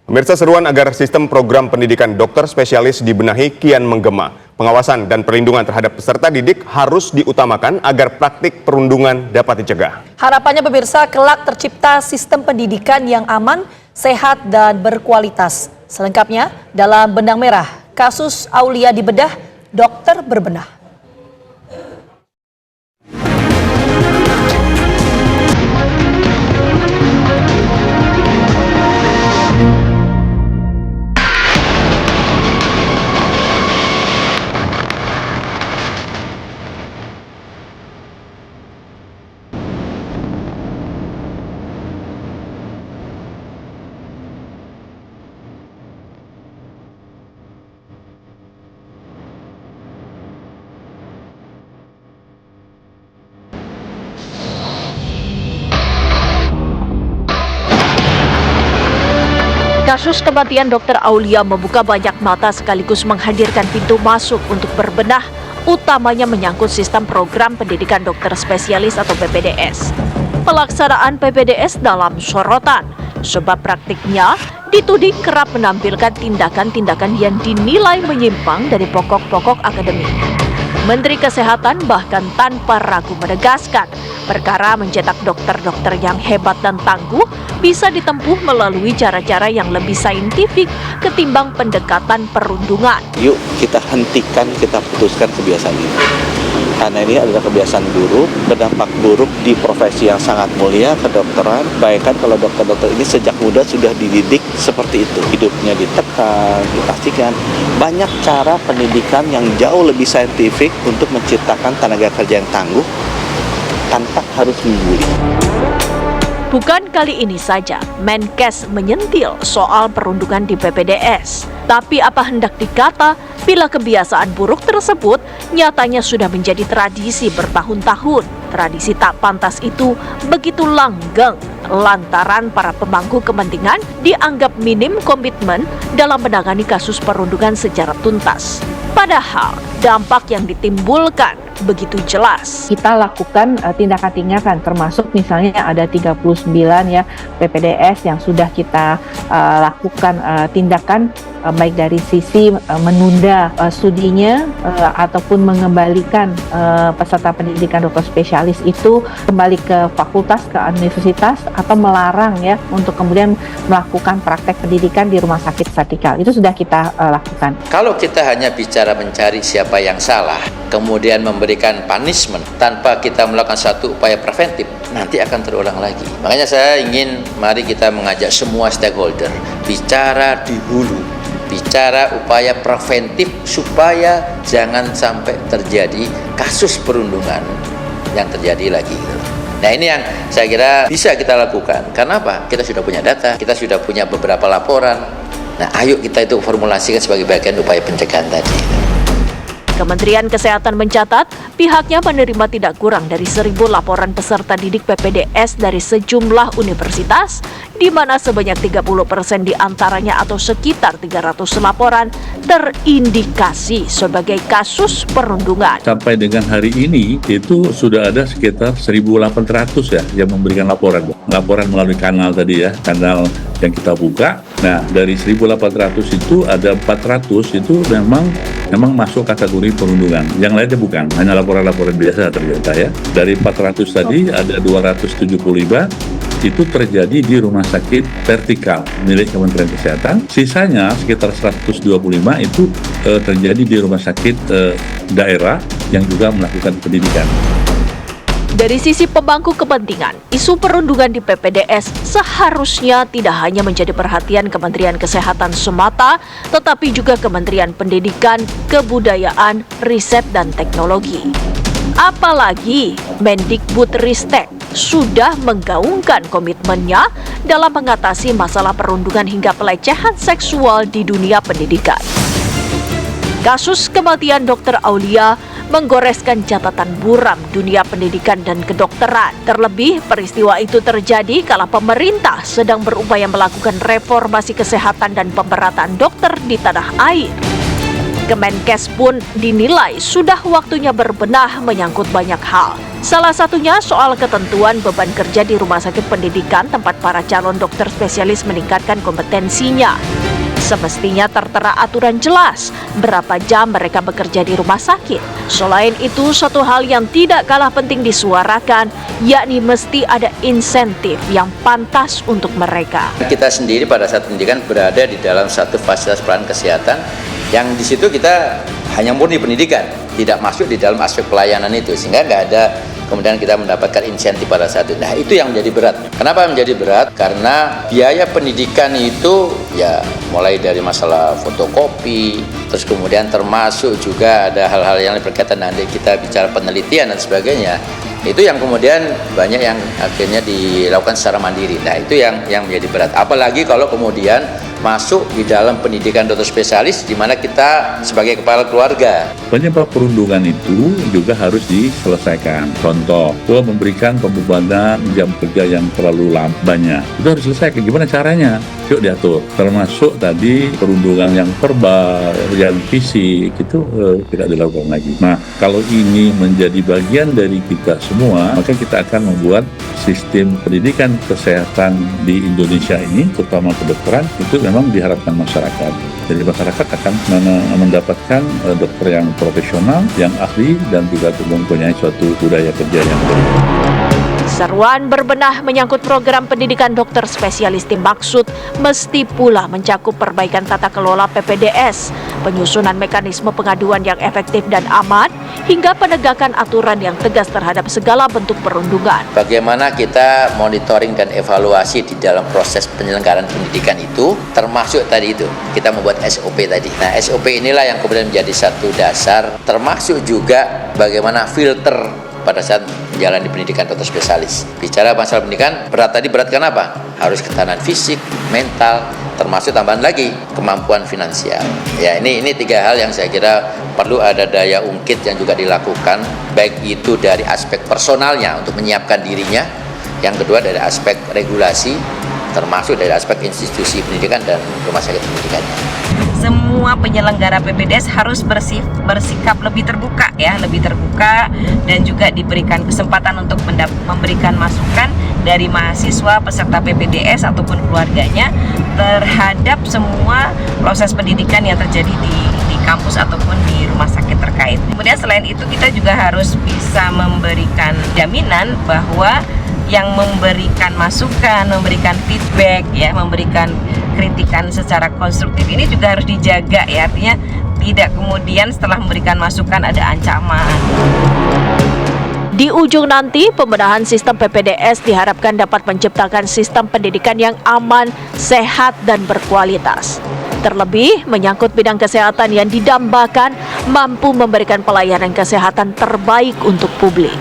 Pemirsa, seruan agar sistem program pendidikan dokter spesialis dibenahi kian menggema. Pengawasan dan perlindungan terhadap peserta didik harus diutamakan agar praktik perundungan dapat dicegah. Harapannya pemirsa, kelak tercipta sistem pendidikan yang aman, sehat, dan berkualitas. Selengkapnya dalam Benang Merah, kasus Aulia dibedah, dokter berbenah. Kasus kematian Dr. Aulia membuka banyak mata sekaligus menghadirkan pintu masuk untuk berbenah, utamanya menyangkut sistem program pendidikan dokter spesialis atau PPDS. Pelaksanaan PPDS dalam sorotan, sebab praktiknya dituding kerap menampilkan tindakan-tindakan yang dinilai menyimpang dari pokok-pokok akademik. Menteri Kesehatan bahkan tanpa ragu menegaskan, perkara mencetak dokter-dokter yang hebat dan tangguh bisa ditempuh melalui cara-cara yang lebih saintifik ketimbang pendekatan perundungan. Yuk kita hentikan, kita putuskan kebiasaan ini. Karena ini adalah kebiasaan buruk, berdampak buruk di profesi yang sangat mulia, kedokteran. Bayangkan kalau dokter-dokter ini sejak muda sudah dididik seperti itu. Hidupnya ditekan, dipastikan. Banyak cara pendidikan yang jauh lebih saintifik untuk menciptakan tenaga kerja yang tangguh tanpa harus membuli. Bukan kali ini saja Menkes menyentil soal perundungan di PPDS. Tapi apa hendak dikata bila kebiasaan buruk tersebut nyatanya sudah menjadi tradisi bertahun-tahun. Tradisi tak pantas itu begitu langgeng lantaran para pemangku kepentingan dianggap minim komitmen dalam menangani kasus perundungan secara tuntas. Padahal dampak yang ditimbulkan begitu jelas. Kita lakukan tindakan-tindakan termasuk misalnya ada 39 ya PPDS yang sudah kita lakukan tindakan baik dari sisi menunda studinya ataupun mengembalikan peserta pendidikan dokter spesialis itu kembali ke fakultas, ke universitas atau melarang ya untuk kemudian melakukan praktek pendidikan di rumah sakit vertikal. Itu sudah kita lakukan. Kalau kita hanya bicara mencari siapa yang salah, kemudian memberikan punishment tanpa kita melakukan satu upaya preventif, nanti akan terulang lagi. Makanya saya ingin mari kita mengajak semua stakeholder bicara di hulu, bicara upaya preventif supaya jangan sampai terjadi kasus perundungan yang terjadi lagi. Nah, ini yang saya kira bisa kita lakukan. Karena apa? Kita sudah punya data, kita sudah punya beberapa laporan. Nah, ayo kita itu formulasikan sebagai bagian upaya pencegahan tadi. Kementerian Kesehatan mencatat pihaknya menerima tidak kurang dari 1.000 laporan peserta didik PPDS dari sejumlah universitas, di mana sebanyak 30% diantaranya atau sekitar 300 laporan terindikasi sebagai kasus perundungan. Sampai dengan hari ini itu sudah ada sekitar 1.800 ya yang memberikan laporan. Laporan melalui kanal tadi ya, kanal yang kita buka. Nah, dari 1.800 itu ada 400 itu memang masuk kategori perundungan. Yang lainnya bukan, hanya laporan-laporan biasa ternyata ya. Dari 400 tadi ada 275 itu terjadi di rumah sakit vertikal milik Kementerian Kesehatan. Sisanya sekitar 125 itu terjadi di rumah sakit daerah yang juga melakukan pendidikan. Dari sisi pemangku kepentingan, isu perundungan di PPDS seharusnya tidak hanya menjadi perhatian Kementerian Kesehatan semata, tetapi juga Kementerian Pendidikan, Kebudayaan, Riset, dan Teknologi. Apalagi Mendikbudristek sudah menggaungkan komitmennya dalam mengatasi masalah perundungan hingga pelecehan seksual di dunia pendidikan. Kasus kematian Dr. Aulia menggoreskan catatan buram dunia pendidikan dan kedokteran. Terlebih, peristiwa itu terjadi kala pemerintah sedang berupaya melakukan reformasi kesehatan dan pemerataan dokter di tanah air. Kemenkes pun dinilai sudah waktunya berbenah menyangkut banyak hal. Salah satunya soal ketentuan beban kerja di rumah sakit pendidikan tempat para calon dokter spesialis meningkatkan kompetensinya. Semestinya tertera aturan jelas berapa jam mereka bekerja di rumah sakit. Selain itu, satu hal yang tidak kalah penting disuarakan, yakni mesti ada insentif yang pantas untuk mereka. Kita sendiri pada saat pendidikan berada di dalam satu fasilitas pelayanan kesehatan yang di situ kita hanya murni pendidikan, tidak masuk di dalam aspek pelayanan itu, sehingga nggak ada kemudian kita mendapatkan insentif pada saat itu. Nah, itu yang menjadi berat. Kenapa menjadi berat? Karena biaya pendidikan itu ya mulai dari masalah fotokopi, terus kemudian termasuk juga ada hal-hal yang berkaitan nanti kita bicara penelitian dan sebagainya. Itu yang kemudian banyak yang akhirnya dilakukan secara mandiri. Nah, itu yang menjadi berat. Apalagi kalau kemudian masuk di dalam pendidikan dokter spesialis di mana kita sebagai kepala keluarga. Penyebab perundungan itu juga harus diselesaikan. Contoh, memberikan pembebanan jam kerja yang terlalu banyak. Itu harus diselesaikan. Gimana caranya? Yuk diatur. Termasuk tadi perundungan yang verbal, yang fisik, itu tidak dilakukan lagi. Nah, kalau ini menjadi bagian dari kita semua, maka kita akan membuat sistem pendidikan kesehatan di Indonesia ini, terutama kedokteran, itu memang diharapkan masyarakat. Jadi masyarakat akan mendapatkan dokter yang profesional, yang ahli, dan juga mempunyai suatu budaya kerja yang baik. Seruan berbenah menyangkut program pendidikan dokter spesialis dimaksud mesti pula mencakup perbaikan tata kelola PPDS, penyusunan mekanisme pengaduan yang efektif dan aman, hingga penegakan aturan yang tegas terhadap segala bentuk perundungan. Bagaimana kita monitoring dan evaluasi di dalam proses penyelenggaraan pendidikan itu, termasuk tadi itu, kita membuat SOP tadi. Nah, SOP inilah yang kemudian menjadi satu dasar, termasuk juga bagaimana filter pada saat menjalani pendidikan dokter spesialis. Bicara masalah pendidikan, berat tadi berat kenapa? Harus ketahanan fisik, mental, termasuk tambahan lagi kemampuan finansial. Ya, ini tiga hal yang saya kira perlu ada daya ungkit yang juga dilakukan, baik itu dari aspek personalnya untuk menyiapkan dirinya, yang kedua dari aspek regulasi, termasuk dari aspek institusi pendidikan dan rumah sakit pendidikannya. Semua penyelenggara PPDS harus bersikap lebih terbuka ya, lebih terbuka, dan juga diberikan kesempatan untuk memberikan masukan dari mahasiswa peserta PPDS ataupun keluarganya terhadap semua proses pendidikan yang terjadi di kampus ataupun di rumah sakit terkait. Kemudian selain itu kita juga harus bisa memberikan jaminan bahwa yang memberikan masukan, memberikan feedback ya, memberikan kritikan secara konstruktif ini juga harus dijaga ya, artinya tidak kemudian setelah memberikan masukan ada ancaman. Di ujung nanti, pembenahan sistem PPDS diharapkan dapat menciptakan sistem pendidikan yang aman, sehat, dan berkualitas. Terlebih, menyangkut bidang kesehatan yang didambakan mampu memberikan pelayanan kesehatan terbaik untuk publik.